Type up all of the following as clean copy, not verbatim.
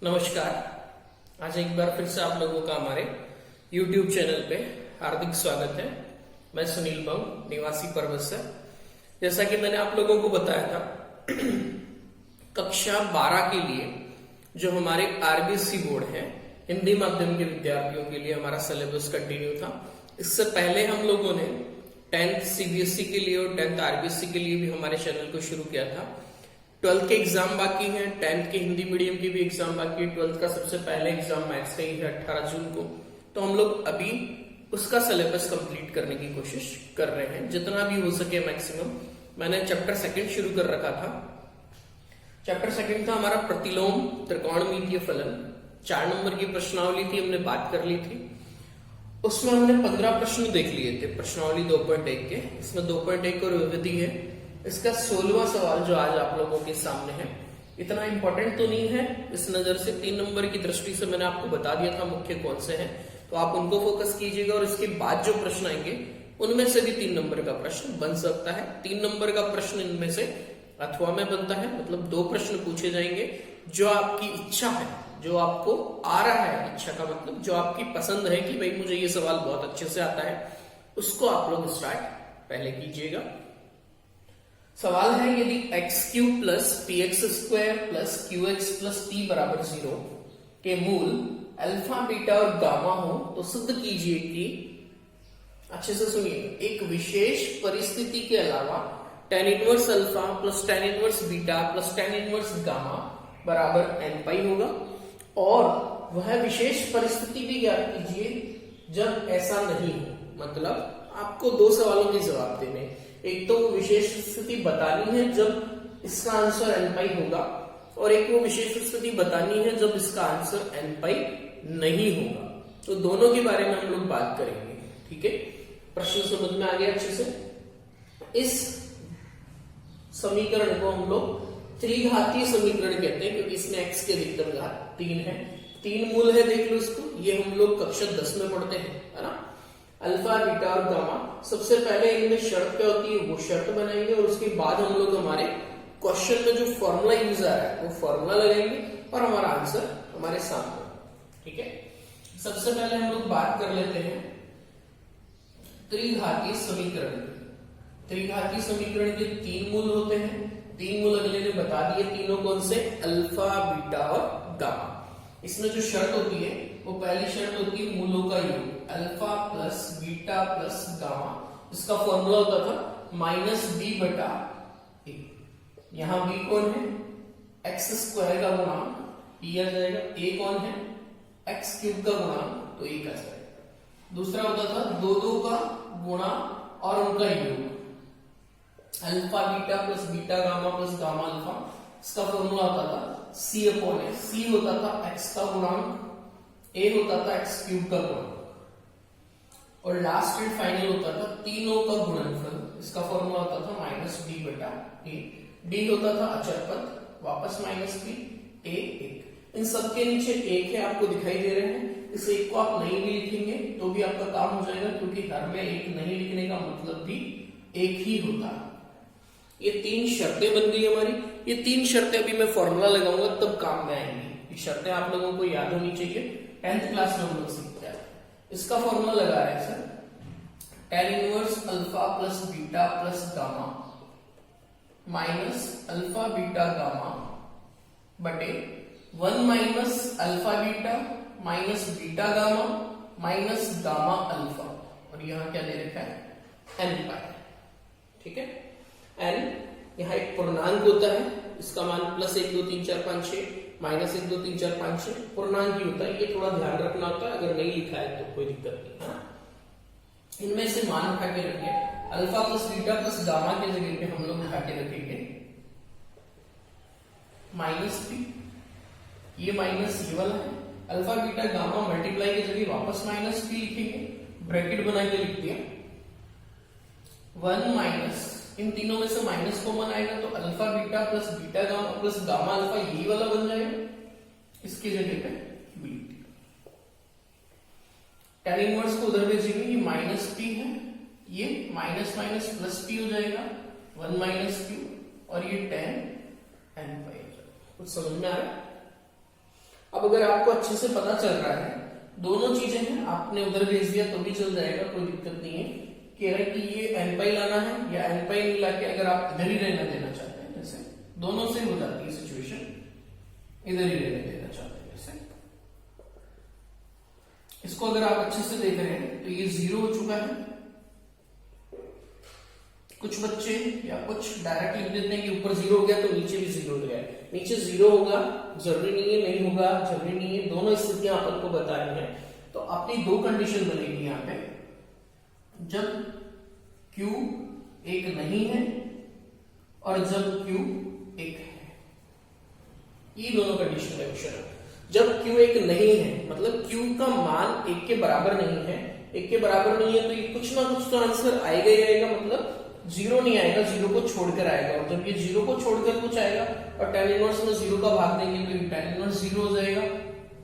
नमस्कार। आज एक बार फिर से आप लोगों का हमारे YouTube चैनल पे हार्दिक स्वागत है। मैं सुनील बंग, निवासी पर्वत से। जैसा कि मैंने आप लोगों को बताया था, कक्षा 12 के लिए जो हमारे आरबीएससी बोर्ड है, हिंदी माध्यम के विद्यार्थियों के लिए हमारा सिलेबस कंटिन्यू था। इससे पहले हम लोगों ने 10th सीबीएसई के लिए और 10th आरबीएससी के लिए भी हमारे चैनल को शुरू किया था। 12th के एग्जाम बाकी है, 10th के हिंदी मीडियम की भी एग्जाम बाकी है। 12th का सबसे पहले एग्जाम मैथ्स का ही है 18 जून को। तो हम लोग अभी उसका सिलेबस कंप्लीट करने की कोशिश कर रहे हैं, जितना भी हो सके मैक्सिमम। मैंने चैप्टर 2 शुरू कर रखा था। चैप्टर 2 था हमारा प्रतिलोम त्रिकोणमितीय फलन। 4 नंबर की प्रश्नावली थी, हमने बात कर ली थी। उसमें हमने 15 प्रश्न देख लिए थे प्रश्नावली 2.1 के। इसमें 2.1 और विविधि है। इसका 16वां सवाल जो आज आप लोगों के सामने है, इतना इंपॉर्टेंट तो नहीं है इस नजर से। 3 नंबर की दृष्टि से मैंने आपको बता दिया था मुख्य कौन से हैं, तो आप उनको फोकस कीजिएगा। और इसके बाद जो प्रश्न आएंगे उनमें से भी 3 नंबर का प्रश्न बन सकता है। 3 नंबर का प्रश्न इनमें से अथवा में बनता है, मतलब 2 प्रश्न पूछे जाएंगे। जो आपकी इच्छा है, जो आपको आ रहा है, इच्छा का मतलब जो आपकी पसंद है कि भाई मुझे ये सवाल बहुत अच्छे से आता है, उसको आप लोग स्टार्ट पहले कीजिएगा। सवाल है, यदि x³ plus px² plus qx plus t बराबर 0 के मूल अल्फा, बीटा और गामा हो तो सिद्ध कीजिए कि, अच्छे से सुनिए, एक विशेष परिस्थिति के अलावा tan inverse alpha plus tan inverse beta plus tan inverse gamma बराबर n पाई होगा। और वह विशेष परिस्थिति भी ज्ञात कीजिए जब ऐसा नहीं हो। मतलब आपको 2 सवालों के जवाब देने। एक तो वो विशेष स्थिति बतानी है जब इसका आंसर n पाई होगा, और एक वो विशेष स्थिति बतानी है जब इसका आंसर n पाई नहीं होगा। तो दोनों के बारे में हम लोग बात करेंगे, ठीक है। प्रश्न समझ में आ गया अच्छे से। इस समीकरण को हम लोग त्रिघातीय समीकरण कहते हैं, क्योंकि इसमें x के अधिकतम घात 3 है। 3 मूल है, देख लो इसको। ये हम लोग कक्षा 10 में पढ़ते हैं, है ना। अल्फा, बीटा और गामा। सबसे पहले इनमें शर्त क्या होती है वो शर्त बनाएंगे, और उसके बाद हम लोग हमारे क्वेश्चन में जो फॉर्मूला यूज आ रहा है वो फॉर्मूला लगाएंगे और हमारा आंसर हमारे सामने, ठीक है। सबसे पहले हम लोग बात कर लेते हैं त्रिघातीय समीकरण। त्रिघातीय समीकरण के 3 मूल होते हैं। 3 मूल अगले ने बता दिए। तीनों कौन से? अल्फा, बीटा और गामा। इसमें जो शर्त होती है वो पहली शर्त होती है मूलों का योग, alpha plus beta plus gamma. इसका फॉर्मूला होता था -b/a। यहां b कौन है? x² का गुणांक p आ जाएगा। a कौन है? x³ का गुणांक, तो 1 आ जाएगा। दूसरा होता था 2 का गुणा और उनका योग, alpha beta plus beta gamma plus gamma alpha. इसका फॉर्मूला होता था c/a। c होता था x का गुणांक, a होता था x³ का गुणांक, और लास्ट एंड फाइनल होता था तीनों का गुणनफल। इसका फॉर्मूला होता था -b/a। d होता था अचर पद, वापस -b, a 1। इन सबके नीचे 1 है, आपको दिखाई दे रहे हैं। इस 1 को आप नहीं भी लिखेंगे तो भी आपका काम हो जाएगा, क्योंकि हर में 1 नहीं लिखने का मतलब भी 1 ही होता है। ये 3 शर्तें बन गई हमारी। ये 3 शर्तें अभी मैं फॉर्मूला लगाऊंगा तब काम में आएंगी। ये शर्तें आप लोगों को याद होनी चाहिए, 10th क्लास में हम लोग सीखते हैं। इसका फॉर्मूला लगा रहे हैं sir, tan inverse alpha plus beta plus gamma minus alpha beta gamma बटे 1 minus alpha beta minus beta gamma minus gamma alpha, और यहां क्या दे रखा है? n पाई, ठीक है। n यहाँ एक पूर्णांक होता है, इसका मान +1 2 3 4 5 6 -1 2 3 4 5 6 पूर्णांक ही होता है। ये थोड़ा ध्यान रखना होता है, अगर नहीं लिखा है तो कोई दिक्कत नहीं है। इनमें से मान उठा के रखिए। Alpha plus beta plus gamma के जगह पे हम लोग उठा के रखेंगे -b, ये माइनस ये वाला है। अल्फा बीटा गामा मल्टीप्लाई की जगह वापस -b लिखेंगे, ब्रैकेट बना के लिख दिया। 1 माइनस, इन तीनों में से माइनस कॉमन आएगा तो alpha beta plus beta gamma plus gamma alpha यही वाला बन जाएगा। इसकी जगह पे b। tan इनवर्स को उधर भेजेंगे, ये -p है, ये माइनस माइनस प्लस p हो जाएगा, 1 q, और ये tan n पाई। कुछ समझ में आ रहा है? अब अगर आपको अच्छे से पता चल रहा है, दोनों चीजें हैं, आपने उधर भेज दिया तो भी चल जाएगा, कोई दिक्कत नहीं है। कह रहा है कि ये n पाई लाना है या n पाई नहीं लाके अगर आप इधर ही रहना देना चाहते हैं, जैसे दोनों से हो जाती है सिचुएशन, इधर ही रहने देना चाहते हैं जैसे, इसको अगर आप अच्छे से देख रहे हैं तो ये 0 हो चुका है। कुछ बच्चे या कुछ डायरेक्ट लिख देते हैं कि ऊपर 0 हो गया तो नीचे भी 0 हो गया। नीचे 0 होगा, जरूरी नहीं है, नहीं होगा जरूरी नहीं है, दोनों स्थितियां अपन को बता रही है। तो अपनी दो कंडीशन बनेगी यहाँ पे, जब Q एक नहीं है और जब Q एक है, ये दोनों कंडीशन का क्वेश्चन है। जब Q एक नहीं है मतलब Q का मान एक के बराबर नहीं है, एक के बराबर नहीं है तो ये कुछ ना कुछ तो आंसर आएगा ही आएगा, मतलब 0 नहीं आएगा, 0 को छोड़कर आएगा। और जब ये 0 को छोड़कर कुछ आएगा और tan इनवर्स में 0 का भाग देंगे तो ये tan इनवर्स 0 हो जाएगा,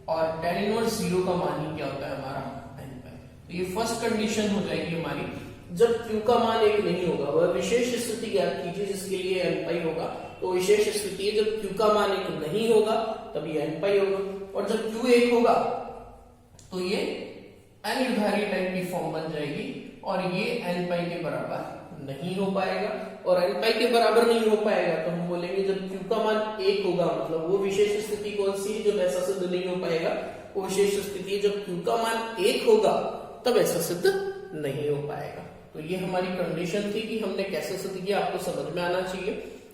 और tan इनवर्स 0 का मान ही क्या होता है हमारा n पाई। तो ये फर्स्ट कंडीशन हो जाएगी हमारी, जब Q का मान एक नहीं होगा। वह विशेष स्थिति ज्ञात कीजिए जिसके लिए n पाई होगा। तो विशेष स्थिति है जब Q का मान एक नहीं होगा तब ये n पाई होगा, और जब Q एक होगा तो ये अनिर्धारित टाइप की फॉर्म बन जाएगी और ये n पाई के बराबर नहीं हो पाएगा। और n पाई के बराबर नहीं हो पाएगा तो हम बोलेंगे जब Q का मान 1 होगा, मतलब वो विशेष स्थिति कौन सी है जब ऐसा सिद्ध नहीं हो पाएगा, वो विशेष स्थिति है जब Q का मान 1 होगा तब ऐसा सिद्ध नहीं हो पाएगा। तो ये हमारी कंडीशन थी कि हमने कैसे सिद्ध किया, आपको समझ में आना चाहिए।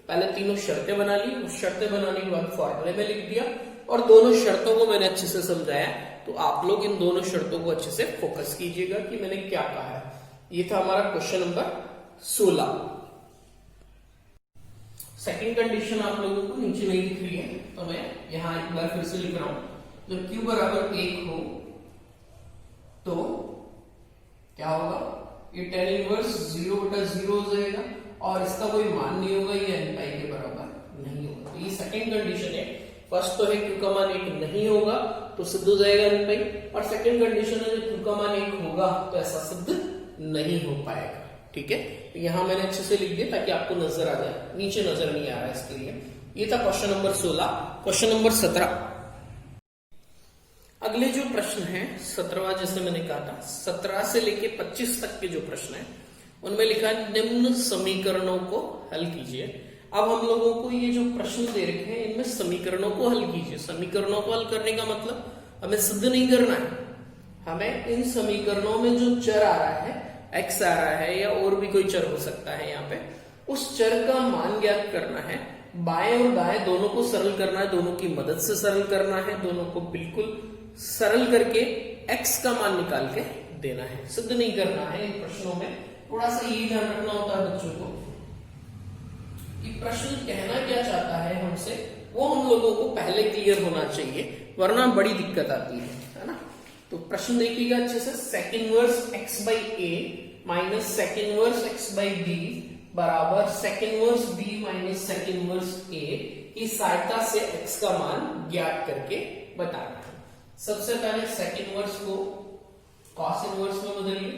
पहले तीनों शर्तें बना ली, उस शर्तें बनाने के बाद फॉर्मूले में लिख दिया और दोनों शर्तों को मैंने अच्छे से समझाया। तो आप लोग इन दोनों शर्तों को अच्छे से फोकस कीजिएगा कि मैंने क्या कहा है। ये था हमारा क्वेश्चन नंबर 16। सेकंड कंडीशन आप लोगों को नीचे नहीं दिख रही है तो मैं यहां एक बार फिर से लिख रहा हूं। जब Q बराबर 1 हो तो क्या होगा, ये tan इनवर्स 0/0 हो जाएगा और इसका कोई मान नहीं होगा, ये n पाई के बराबर नहीं होगा। तो ये सेकंड कंडीशन है। फर्स्ट तो है Q का मान 1 नहीं होगा तो सिद्ध हो जाएगा n पाई, और सेकंड कंडीशन है जब Q का मान 1 होगा तो ऐसा सिद्ध नहीं हो पाएगा। ठीक है, तो यहां मैंने अच्छे से लिख दिया ताकि आपको नजर आ जाए, नीचे नजर नहीं आ रहा है इसके लिए। ये था क्वेश्चन नंबर 16। क्वेश्चन नंबर 17, अगले जो प्रश्न है 17वां, जैसे मैंने कहा था 17 से लेके 25 तक के जो प्रश्न है उनमें लिखा है निम्न समीकरणों को हल कीजिए। अब हम लोगों को ये जो प्रश्न दे रखे हैं इनमें समीकरणों को हल कीजिए। समीकरणों को हल करने का मतलब हमें सिद्ध नहीं करना है, हमें इन समीकरणों में जो चर आ रहा है, x आ रहा है या और भी कोई चर हो सकता है यहाँ पे, उस चर का मान ज्ञात करना है। बाएं और दाएं दोनों को सरल करना है, दोनों की मदद से सरल करना है, दोनों को बिल्कुल सरल करके x का मान निकाल के देना है, सिद्ध नहीं करना है। इन प्रश्नों में थोड़ा सा ये ध्यान रखना होता है बच्चों को कि प्रश्न कहना क्या चाहता है हमसे, वो हम लोगों को पहले क्लियर होना चाहिए, वरना बड़ी दिक्कत आती है ना। तो प्रश्न देखिएगा अच्छे से, sec inverse x by a minus sec inverse x by b बराबर sec inverse b minus sec inverse a की सहायता से x का मान ज्ञात करके बताना है। सबसे पहले sec इनवर्स को cos इनवर्स में बदलिए,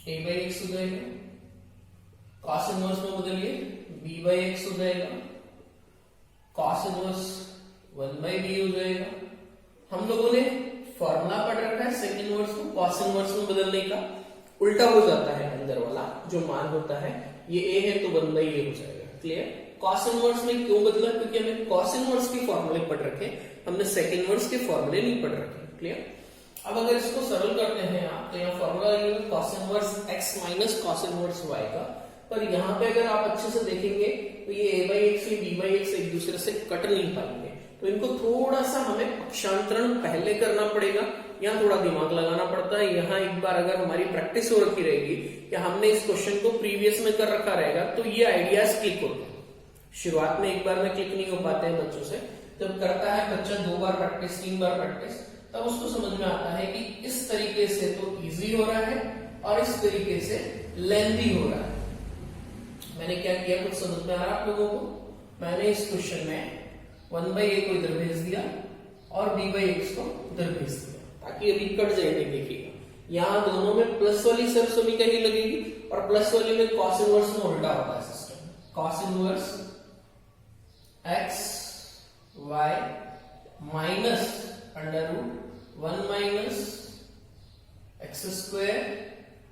a बाई x हो जाएगा, cos इनवर्स में बदलिए b बाई x हो जाएगा, cos इनवर्स 1 बाई b हो जाएगा। हम लोगों ने फॉर्मूला पढ़ रखा है sec इनवर्स को cos इनवर्स में बदलने का, उल्टा हो जाता है अंदर वाला जो मान होता है, ये a है तो 1 बाई a हो जाएगा। क्लियर। cos इनवर्स में क्यों बदला, क्योंकि हमें cos इनवर्स के फॉर्मूले पढ़ रखे, हमने sec इनवर्स के फॉर्मूले नहीं पढ़ रखे। क्लियर। अब अगर इसको सरल करते हैं आप तो यहाँ फॉर्मूला लगेगा cos inverse x minus cos inverse y का, पर यहाँ पे अगर आप अच्छे से देखेंगे तो ये a बाई एक्स या b बाई एक्स एक दूसरे से कट नहीं पाएंगे, तो इनको थोड़ा सा हमें पक्षांतरण पहले करना पड़ेगा, यहाँ थोड़ा दिमाग लगाना पड़ता है। यहाँ एक बार अगर हमारी प्रैक्टिस हो रखी रहेगी या हमने इस क्वेश्चन को प्रीवियस में कर रखा रहेगा तो ये आइडियाज क्लिक होते हैं। शुरुआत में एक बार में क्लिक नहीं हो पाते हैं बच्चों से, जब करता है बच्चा 2 बार प्रैक्टिस 3 बार प्रैक्टिस तब उसको समझ में आता है कि इस तरीके से तो इजी हो रहा है और इस तरीके से लेंथी हो रहा है। मैंने क्या किया, कुछ समझ में आ रहा है आप लोगों को? मैंने इस क्वेश्चन में 1 बाई a को इधर भेज दिया और b बाई x को इधर भेज दिया ताकि अभी कट जाए। देखिएगा यहाँ दोनों में प्लस वाली सब समीकरण लगेगी और प्लस वाली में cos इनवर्स में उल्टा होता है system. cos inverse x y minus under root 1 minus x square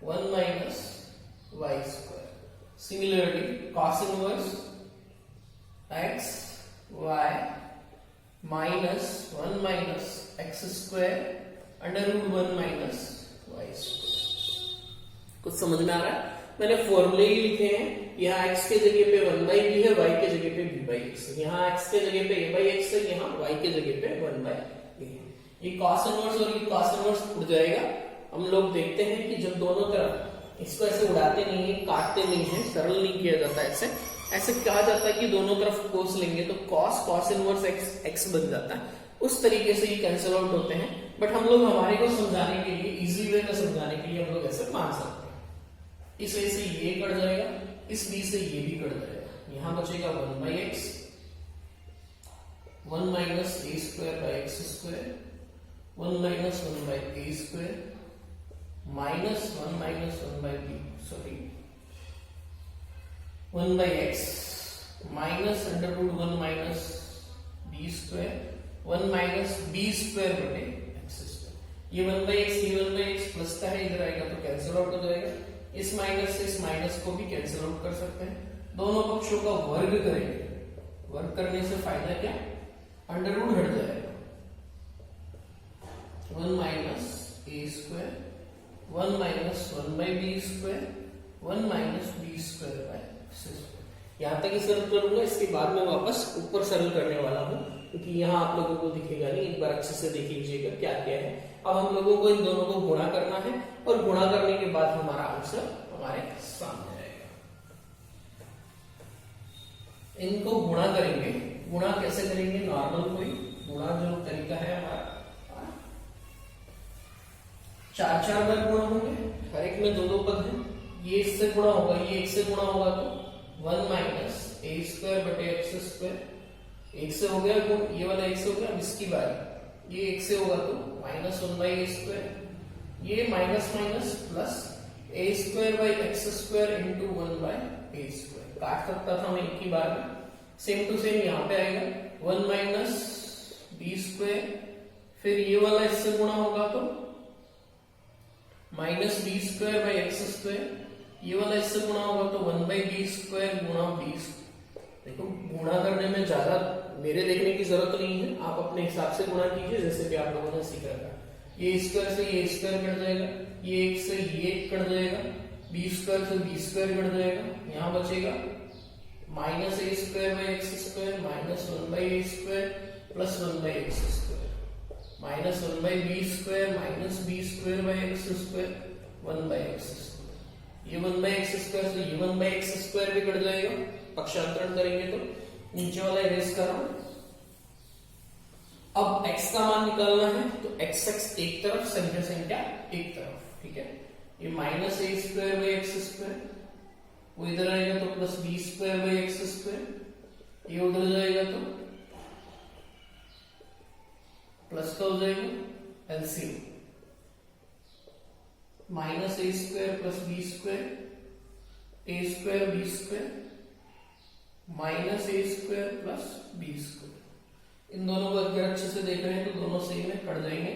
1 minus y square. Similarly cos inverse x y minus 1 minus x square under root 1 minus y square. कुछ समझ में आ रहा है? मैंने फॉर्मूले ही लिखे हैं। यहाँ x के जगह पे 1 बाई बी है, y के जगह पे b बाई एक्स। यहाँ x के जगह पे a बाई एक्स है, यहाँ y के जगह पे 1 बाई a है। ये cos इनवर्स और ये cos इनवर्स उड़ जाएगा। हम लोग देखते हैं कि जब दोनों तरफ इसको ऐसे उड़ाते नहीं है, काटते नहीं है, सरल नहीं किया जाता ऐसे ऐसे कहा जाता है कि दोनों तरफ कोस लेंगे तो cos इनवर्स x बन जाता है। उस तरीके से ये कैंसिल आउट होते हैं। बट हम लोग हमारे को समझाने के लिए, इजी वे में समझाने के लिए हम लोग ऐसे मान सकते हैं। इस वजह से ये कट जाएगा, इस b से ये भी कट जाएगा। यहां बचेगा 1 by x 1 minus a square by x square 1 minus 1 by a square minus 1 minus 1 by b, sorry 1 by x minus under root 1 minus b square 1 minus b square बटे x square. ये 1 by x, ये 1 by x plus का है, इधर आएगा तो cancel out हो जाएगा। इस माइनस से इस माइनस को भी कैंसिल आउट कर सकते हैं। दोनों पक्षों का वर्ग करेंगे। वर्ग करने से फायदा क्या? अंडर रूट हट जाएगा। 1 minus a square 1 minus 1 by b square 1 minus b square by x square. यहां तक ही सरल करूंगा, इसके बाद में वापस ऊपर सरल करने वाला हूं, क्योंकि यहाँ आप लोगों को दिखेगा नहीं। एक बार अच्छे से देख लीजिएगा क्या क्या है। अब हम लोगों को इन दोनों को गुणा करना है और गुणा करने के बाद हमारा आंसर हमारे सामने आएगा। इनको गुणा करेंगे। गुणा कैसे करेंगे? नॉर्मल कोई गुणा जो तरीका है हमारा, 4 बार गुणा होंगे। हर एक में 2 पद है। ये इससे गुणा होगा, ये एक से गुणा होगा तो 1 माइनस ए स्क्वायर बटे एक्स स्क्वायर। एक से हो गया गुण, ये वाला एक से हो गया। इसकी बारी ये एक से होगा तो माइनस 1 बाई ए स्क्वायर। ये minus minus plus A square by x square into 1 by a square. काट सकता था मैं एक ही बार में। सेम टू सेम यहाँ पे आएगा 1 माइनस बी स्क्वायर, फिर ये वाला इससे गुणा होगा तो minus b square by x square. ये वाला इससे गुणा होगा तो 1 बाई बी स्क्वायर गुणा बी। देखो गुणा करने में ज्यादा मेरे देखने की जरूरत नहीं है, आप अपने हिसाब से गुणा कीजिए जैसे भी आप लोगों ने सीख रखा है। ये स्क्वायर से ये स्क्वायर कट जाएगा, ये एक से ये कट जाएगा, बी स्क्वायर से बी स्क्वायर कट जाएगा। यहाँ बचेगा minus a square by x square minus 1 by a square plus 1 by x square minus 1 by b square minus b square by x square 1 by x square. ये 1 by x square से ये 1 by x square भी cut जाएगा। पक्षांतरण करेंगे तो नीचे वाला इरेज कर रहा हूं। अब x का मान निकालना है तो x एक तरफ, संख्या एक तरफ, ठीक है। ये minus a square by x square वो इधर आएगा तो plus b square by x square. ये उधर जाएगा तो प्लस का हो जाएगा LCM minus a square plus b square a square b square minus a square plus b square. इन दोनों को अगर अच्छे से देख रहे हैं तो दोनों सेम में कट जाएंगे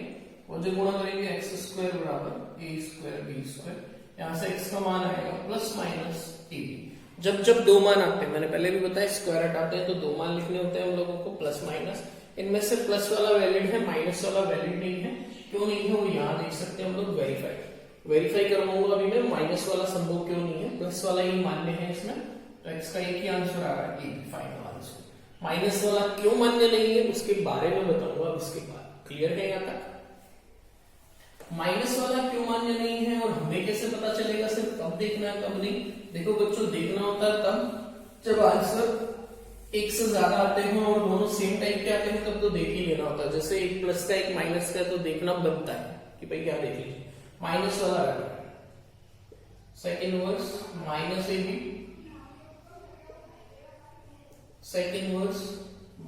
और जो गुणा करेंगे एक्स स्क्वायर बराबर ए स्क्वायर बी स्क्वायर। यहां से x का मान आएगा प्लस माइनस ए बी। जब जब 2 मान आते हैं, मैंने पहले भी बताया स्क्वायर हटाते हैं तो 2 मान लिखने होते हैं हम लोगों को प्लस माइनस। इनमें से प्लस वाला वैलिड है, माइनस वाला वैलिड नहीं है। क्यों नहीं है वो यहाँ देख सकते हैं हम लोग। वेरीफाई करवाऊंगा अभी मैं, माइनस वाला संभव क्यों नहीं है, प्लस वाला ही मान्य है इसमें। तो x का एक ही आंसर आ रहा है, ए फाइनल आंसर। माइनस वाला क्यों मान्य नहीं है उसके बारे में बताऊंगा उसके बाद। क्लियर है यहाँ तक? माइनस वाला क्यों मान्य नहीं है और हमें कैसे पता चलेगा, सिर्फ कब देखना है कब नहीं। देखो बच्चों, देखना होता है तब जब आंसर एक से ज्यादा आते हैं और दोनों सेम टाइप के आते हैं, तब तो देख ही लेना होता है। जैसे एक प्लस का एक माइनस का तो देखना बनता है कि भाई क्या देख लीजिए। माइनस वाला आ गया sec inverse minus a b, sec inverse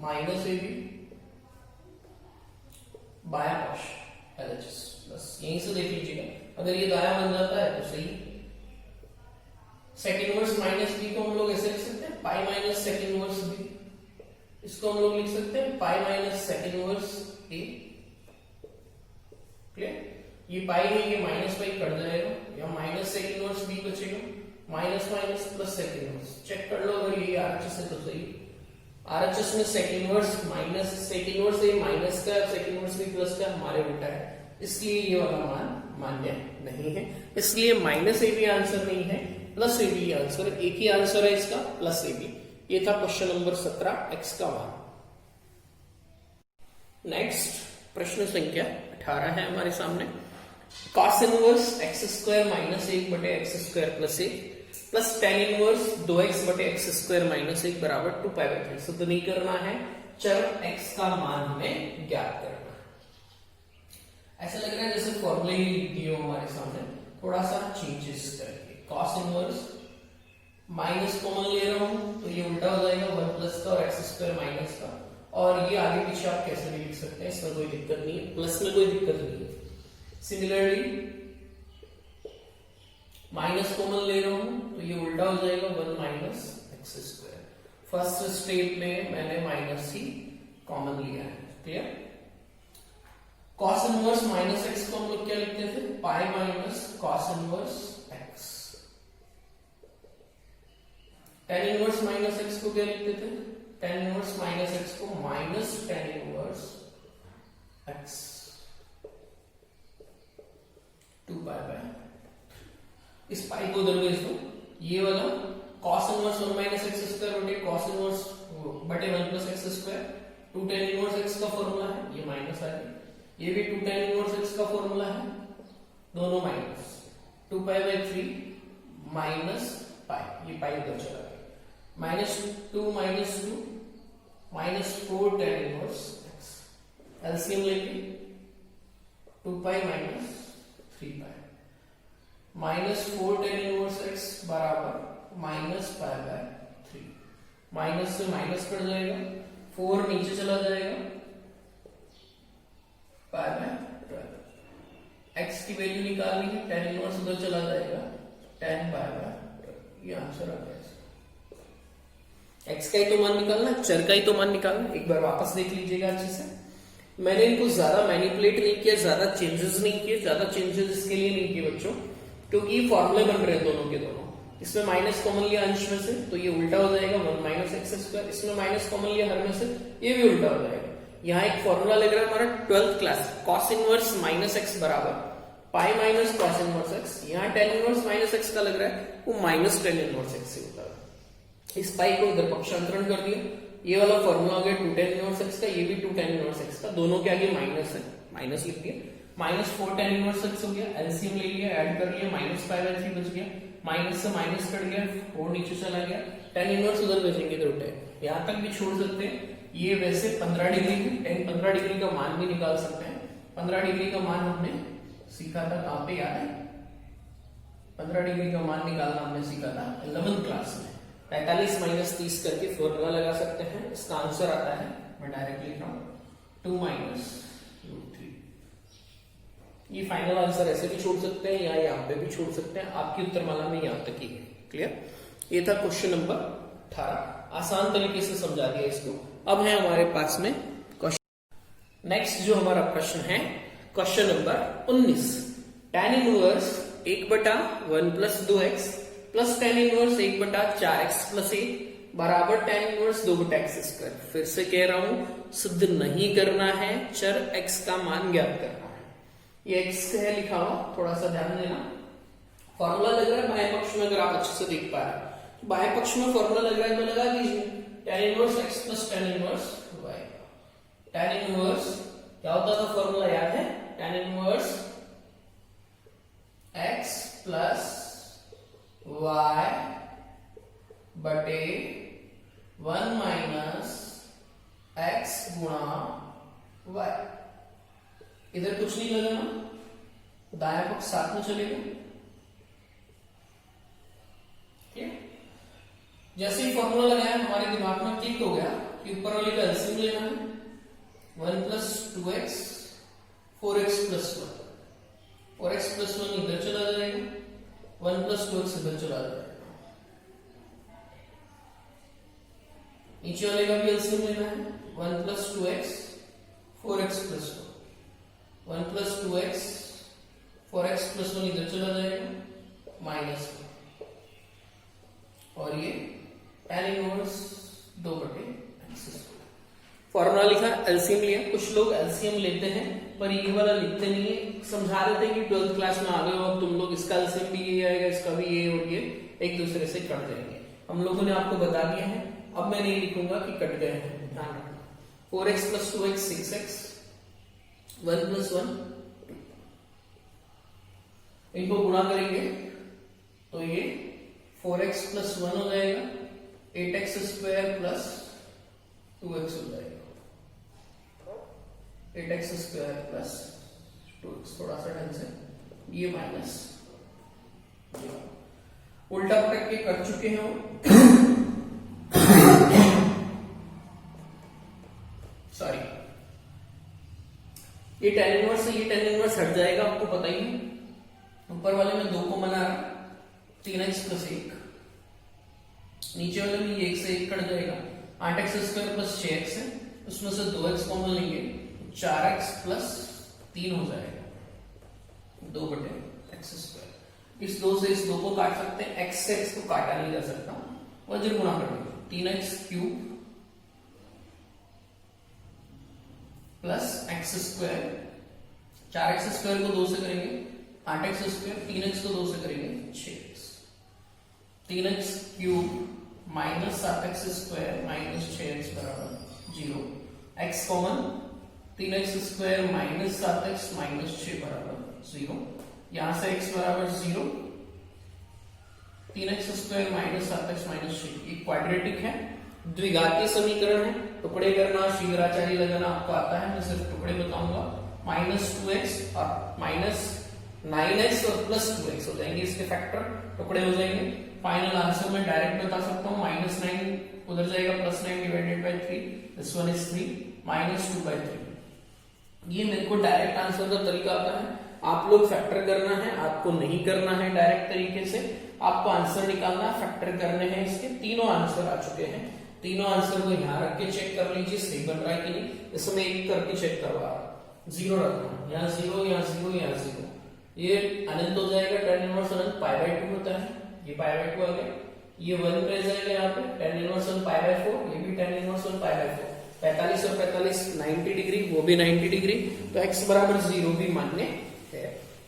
minus a b बाया पाश LHS। बस यहीं से देख लीजिएगा, अगर ये दाया बन जाता है तो सही। सेकेंड वर्स माइनस बी को हम लोग ऐसे लिख सकते हैं pi minus sec inverse b. इसको हम लोग लिख सकते हैं pi minus sec inverse a. Clear? ये पाई है, ये माइनस पाई कट जाएगा, या माइनस सेक इनवर्स बी बचेगा, minus minus plus sec inverse. Check कर लो अगर ये आरएचएस है तो सही। आरएचएस में sec inverse minus sec inverse a minus का, सेक इनवर्स भी प्लस का, हमारे उल्टा है, इसलिए ये वाला मान मान्य नहीं है। इसलिए माइनस ए भी आंसर नहीं है, प्लस ए भी आंसर, एक ही आंसर है इसका, प्लस ए भी। ये था क्वेश्चन नंबर 17, एक्स का मान। नेक्स्ट प्रश्न संख्या 18 है हमारे सामने। Cos inverse x square minus 1/x² plus 1 plus tan inverse 2x/x² minus 1 बराबर 2π/3। सिद्ध नहीं करना है, चर x का मान हमें ज्ञात करना है। ऐसा लग रहा है जैसे फॉर्मूले ही दिए हो हमारे सामने, थोड़ा सा चेंजेस करके। कॉस इनवर्स माइनस कॉमन ले रहा हूं तो ये उल्टा हो जाएगा, 1 प्लस का और x² माइनस का, और ये आगे पीछे आप कैसे भी लिख सकते हैं, इसमें कोई दिक्कत नहीं है, प्लस में कोई दिक्कत नहीं है। सिमिलरली माइनस कॉमन ले रहा हूं तो ये उल्टा हो जाएगा, 1 माइनस x²। फर्स्ट स्टेप में मैंने माइनस ही कॉमन लिया है। Clear? Cos inverse minus x को हम लोग क्या लिखते थे, pi minus cos inverse x. Tan inverse minus x को क्या लिखते थे, टेन इनवर्स माइनस एक्स को माइनस टेन इनवर्स एक्स, 2π/। इस पाई को उधर भेज दो, ये वाला cos इनवर्स 1 माइनस x² बटे cos इनवर्स बटे 1 plus x², 2 tan inverse x का फॉर्मूला है, ये माइनस आ गया। ये भी 2 tan इनवर्स x का फॉर्मूला है, दोनों माइनस, 2π/3 माइनस पाई, ये पाई उधर चला गया, -2 -2 -4 tan इनवर्स x। एलसीएम लेके 2π माइनस 3π, -4 tan इनवर्स x बराबर -π/3। माइनस से माइनस कट जाएगा, 4 नीचे चला जाएगा, π/12। x की वैल्यू निकालनी है, tan इनवर्स उधर चला जाएगा, tan π/12। ये आंसर आ गया। x का ही तो मान निकालना, चर का ही तो मान निकालना। एक बार वापस देख लीजिएगा अच्छे से। मैंने इनको ज्यादा मैनिपुलेट नहीं किया, ज्यादा चेंजेस नहीं किए, ज्यादा चेंजेस इसके लिए नहीं किए बच्चों, क्योंकि ये फॉर्मूले बन रहे हैं दोनों के दोनों। इसमें माइनस कॉमन लिया अंश में से तो ये उल्टा हो जाएगा, 1 माइनस x²। इसमें माइनस कॉमन लिया हर में से, ये भी उल्टा हो जाएगा। यहाँ एक फॉर्मूला लग रहा है हमारा 12th class, cos inverse minus x बराबर pi minus cos inverse x। यहाँ tan इनवर्स माइनस x का लग रहा है, वो माइनस tan इनवर्स x से होता है। इस पाई को इधर पक्षांतरण कर दिया, ये वाला फॉर्मूला हो गया 2 tan इनवर्स x का, ये भी 2 tan इनवर्स x का, दोनों के आगे माइनस है, माइनस लिख दिया, -4 tan इनवर्स x हो गया। एलसीएम ले लिया, ऐड कर लिया, -π/3 बच गया, माइनस से माइनस कट गया, 4 नीचे चला गया, tan इनवर्स उधर भेजेंगे तो उल्टा है। यहां तक भी छोड़ सकते हैं। ये वैसे 15 डिग्री है, tan 15 डिग्री का मान भी निकाल सकते हैं। 15 डिग्री का मान हमने सीखा था कहां पे, याद है? 15 डिग्री का मान निकालना हमने सीखा था 11th क्लास में। 45 - 30 करके फॉर्मूला लगा सकते हैं, इसका आंसर आता है, मैं डायरेक्टली लिख रहा हूं, 2 -√3। ये फाइनल आंसर ऐसे भी छोड़ सकते हैं या यहाँ पे भी छोड़ सकते हैं, आपकी उत्तरमाला में यहाँ तक ही है। क्लियर? ये था क्वेश्चन नंबर 18, आसान तरीके से समझा दिया इसको। अब है हमारे पास में क्वेश्चन। नेक्स्ट जो हमारा प्रश्न है, question number 19। tan inverse 1/1 + 2x plus tan inverse 1/4x + 1 बराबर tan इनवर्स 2/x²। फिर से कह रहा हूं, सिद्ध नहीं करना है, चर x का मान ज्ञात करना है। ये x है लिखा हुआ, थोड़ा सा ध्यान देना। फॉर्मूला लग रहा है बाएं पक्ष में, अगर आप अच्छे से देख पा रहे हैं तो बाएं पक्ष में फॉर्मूला लग रहा है तो लगा दीजिए, tan inverse x + tan inverse y। tan inverse क्या होता था फॉर्मूला याद है, tan इनवर्स x + y बटे 1 माइनस x गुणा y। इधर कुछ नहीं लगाना, दायां पक्ष साथ में चलेगा। ठीक, जैसे ही फॉर्मूला लगाया हमारे दिमाग में क्लिक हो गया कि ऊपर वाले का एलसीएम लेना है, 1 + 2x 4x + 1। 4x + 1 इधर चला जाएगा, 1 + 2x इधर चला जाएगा। नीचे वाले का भी एलसीएम लेना है। 1 plus 2x 4x plus 1, 1 plus 2x 4x plus 1 इधर चला जाएगा माइनस 1, और ये tan इनवर्स 2/x²। फॉर्मूला लिखा, एलसीएम लिया। कुछ लोग एलसीएम लेते हैं पर ये वाला लिखते नहीं है, समझा देते हैं कि 12th क्लास में आ गए हो अब तुम लोग, इसका एलसीएम भी ये आएगा, इसका भी ये, और ये एक दूसरे से कट जाएंगे। हम लोगों ने आपको बता दिया है, अब मैं नहीं लिखूंगा कि कट गए हैं, ध्यान रखना। 4x plus 2x 6x, 1 plus 1, इनको गुणा करेंगे तो ये 4x प्लस 1 हो जाएगा, 8x² प्लस 2x हो जाएगा, 8x² प्लस 2x, थोड़ा सा ढंग से ये माइनस, उल्टा पलट के कर चुके हैं सॉरी, ये tan इनवर्स से ये tan इनवर्स हट जाएगा, आपको पता ही है। ऊपर वाले में 2 को मना रहा, 3x प्लस 1, नीचे वाले में ये 1 से 1 कट जाएगा, 8x² प्लस 6x है, उसमें से 2x कॉमन लेंगे, 4x प्लस 3 हो जाएगा, 2/x²। इस 2 से इस 2 को काट सकते हैं, x से x को काटा नहीं जा सकता, वज्र गुणा करेंगे, 3x³ प्लस x², 4x² को 2 से करेंगे 8x², 3x को 2 से करेंगे 6x, 3x³ minus 7x² minus 6x बराबर 0, x common, 3x² minus 7x minus 6 बराबर 0, यहां से x बराबर 0, 3x² माइनस 7x माइनस 6, एक क्वाड्रेटिक है, द्विघातीय समीकरण है, टुकड़े करना शीघ्राचार्य लगाना आपको आता है, मैं सिर्फ टुकड़े बताऊंगा। -2x और माइनस 9x और प्लस 2x हो जाएंगे, इसके फैक्टर टुकड़े हो जाएंगे। फाइनल आंसर में डायरेक्ट बता सकता हूँ, -9 उधर जाएगा, +9 divided by 3, this one is 3, -2/3। ये मेरे को डायरेक्ट आंसर का तरीका आता है, आप लोग फैक्टर करना है, आपको नहीं करना है डायरेक्ट तरीके से, आपको आंसर निकालना है, फैक्टर करने हैं। इसके तीनों आंसर आ चुके हैं, तीनों आंसर को यहाँ रख के चेक कर लीजिए सही बन रहा है कि नहीं। इसमें एक करके चेक करवा, 0 रखना, यहाँ 0, यहाँ 0, यहाँ 0, ये अनंत हो जाएगा, tan इनवर्स अनंत π/2 होता है, ये π/2 आ गया, ये 1 रह जाएगा यहाँ पे, tan इनवर्स 1 π/4, ये भी tan इनवर्स 1 π/4, 45 और 45 90 डिग्री, वो भी 90 डिग्री, तो x बराबर 0 भी मान्य है।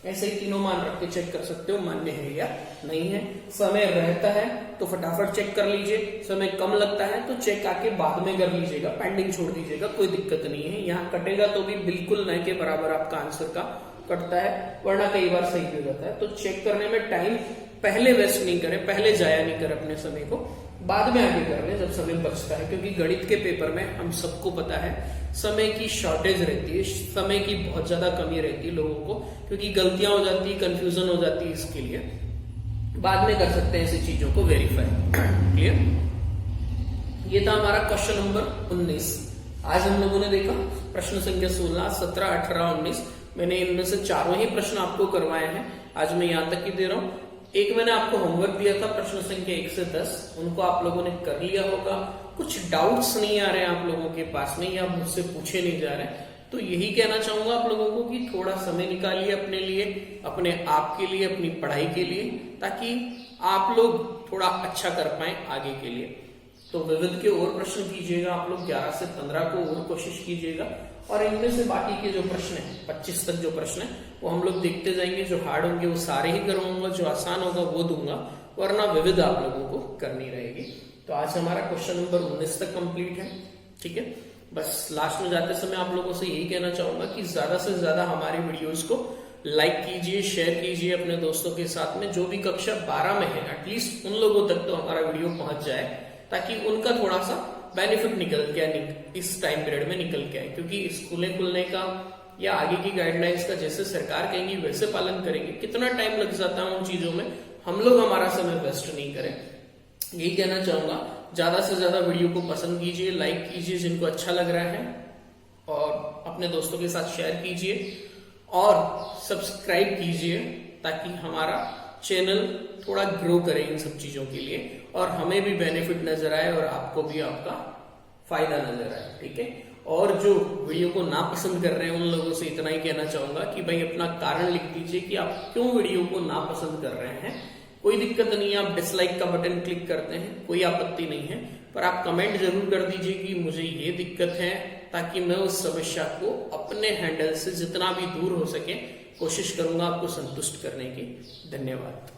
ऐसे ही तीनों मान रख के चेक कर सकते हो मान्य है या नहीं है। समय रहता है तो फटाफट चेक कर लीजिए, समय कम लगता है तो चेक आके बाद में कर लीजिएगा, पेंडिंग छोड़ दीजिएगा, कोई दिक्कत नहीं है। यहाँ कटेगा तो भी बिल्कुल न के बराबर आपका आंसर का कटता है, वरना कई बार सही हो जाता है। तो चेक करने में टाइम पहले वेस्ट नहीं करें, पहले जाया नहीं करें अपने समय को, बाद में आगे कर लें जब समय बचता है, क्योंकि गणित के पेपर में हम सबको पता है समय की शॉर्टेज रहती है, समय की बहुत ज्यादा कमी रहती है लोगों को, क्योंकि गलतियां हो जाती है, कंफ्यूजन हो जाती है। इसके लिए बाद में कर सकते हैं ऐसी चीजों को वेरीफाई। क्लियर? ये था हमारा क्वेश्चन नंबर 19। आज हम लोगों ने देखा प्रश्न संख्या 16, 17, 18, 19। मैंने इनमें से चारों ही प्रश्न आपको करवाए हैं, आज मैं यहां तक ही दे रहा हूं। एक मैंने आपको होमवर्क दिया था प्रश्न संख्या 1 से 10, उनको आप लोगों ने कर लिया होगा। कुछ डाउट्स नहीं आ रहे हैं आप लोगों के पास में, या मुझसे पूछे नहीं जा रहे हैं, तो यही कहना चाहूंगा आप लोगों को कि थोड़ा समय निकालिए अपने लिए, अपने आप के लिए, अपनी पढ़ाई के लिए, ताकि आप लोग थोड़ा अच्छा कर पाए आगे के लिए। तो विविध के और प्रश्न कीजिएगा आप लोग, 11 से 15 को और कोशिश कीजिएगा, और इनमें से बाकी के जो प्रश्न है 25 तक जो प्रश्न है वो हम लोग देखते जाएंगे। जो हार्ड होंगे वो सारे ही करवाऊंगा, जो आसान होगा वो दूंगा, वरना विविध आप लोगों को करनी रहेगी। तो आज हमारा क्वेश्चन नंबर 19 तक कंप्लीट है। ठीक है, बस लास्ट में जाते समय आप लोगों से यही कहना चाहूंगा कि ज्यादा से ज्यादा हमारी वीडियोस को लाइक कीजिए, शेयर कीजिए अपने दोस्तों के साथ में। जो भी कक्षा 12 में है एटलीस्ट उन लोगों तक तो हमारा वीडियो पहुंच जाए, ताकि उनका थोड़ा सा बेनिफिट निकल के इस टाइम पीरियड में निकल के आए। क्योंकि स्कूलें खुलने का या आगे की गाइडलाइंस का जैसे सरकार कहेंगी वैसे पालन करेंगे, कितना टाइम लग जाता है उन चीजों में, हम लोग हमारा समय वेस्ट नहीं करें। यही कहना चाहूंगा, ज्यादा से ज्यादा वीडियो को पसंद कीजिए, लाइक कीजिए जिनको अच्छा लग रहा है, और अपने दोस्तों के साथ शेयर कीजिए और सब्सक्राइब कीजिए, ताकि हमारा चैनल थोड़ा ग्रो करे इन सब चीजों के लिए, और हमें भी बेनिफिट नजर आए और आपको भी आपका फायदा नजर आए, ठीक है। और जो वीडियो को ना पसंद कर रहे हैं उन लोगों से इतना ही कहना चाहूंगा कि भाई अपना कारण लिख दीजिए कि आप क्यों वीडियो को ना पसंद कर रहे हैं। कोई दिक्कत नहीं है, आप डिसलाइक का बटन क्लिक करते हैं, कोई आपत्ति नहीं है, पर आप कमेंट जरूर कर दीजिए कि मुझे ये दिक्कत है, ताकि मैं उस समस्या को अपने हैंडल से जितना भी दूर हो सके कोशिश करूंगा आपको संतुष्ट करने की। धन्यवाद।